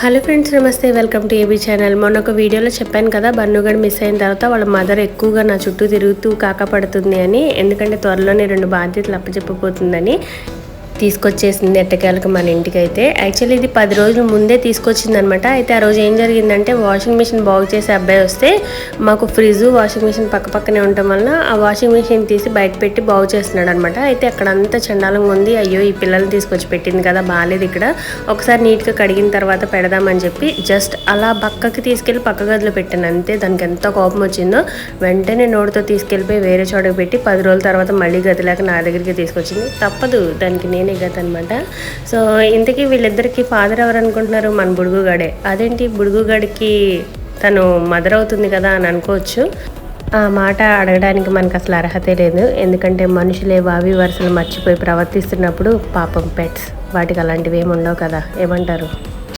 Hello friends, నమస్తే. Welcome to AB channel. మొన్న ఒక వీడియోలో చెప్పాను కదా, బన్నుగడ్ మిస్ అయిన తర్వాత వాళ్ళ మదర్ ఎక్కువగా నా చుట్టూ తిరుగుతూ కాకపడుతుంది అని. ఎందుకంటే త్వరలోనే 2 బాధ్యతలు అప్పచెప్పబోతుందని తీసుకొచ్చేసింది ఎట్టకేలకు మన ఇంటికి. అయితే యాక్చువల్లీ ఇది 10 రోజుల ముందే తీసుకొచ్చింది అనమాట. అయితే ఆ రోజు ఏం జరిగిందంటే, వాషింగ్ మిషన్ బాగు చేసే అబ్బాయి వస్తే, మాకు ఫ్రిడ్జ్ వాషింగ్ మిషన్ పక్కనే ఉండటం వలన ఆ వాషింగ్ మిషన్ తీసి బయట పెట్టి బాగు చేస్తున్నాడు అనమాట. అయితే అక్కడంతా చండాలంగా ఉంది. అయ్యో, ఈ పిల్లల్ని తీసుకొచ్చి పెట్టింది కదా, బాగాలేదు, ఇక్కడ ఒకసారి నీట్గా కడిగిన తర్వాత పెడదామని చెప్పి జస్ట్ అలా పక్కకి తీసుకెళ్ళి పక్క గదిలో పెట్టాను అంతే. దానికి ఎంత కోపం వచ్చిందో వెంటనే నోటితో తీసుకెళ్ళిపోయి వేరే చోటకి పెట్టి 10 రోజుల తర్వాత మళ్ళీ గదిలాగా నా దగ్గరికి తీసుకొచ్చింది. తప్పదు, దానికి నేనే గత అనమాట. సో ఇంతకీ వీళ్ళిద్దరికి ఫాదర్ ఎవరు అనుకుంటున్నారు? మన బుడుగుగాడే. అదేంటి బుడుగుగాడికి తను మదర్ అవుతుంది కదా అని అనుకోవచ్చు. ఆ మాట అడగడానికి మనకు అసలు అర్హతే లేదు. ఎందుకంటే మనుషులే వావి వరుసలు మర్చిపోయి ప్రవర్తిస్తున్నప్పుడు పాపం పెట్స్ వాటికి అలాంటివి ఏమి ఉండవు కదా, ఏమంటారు?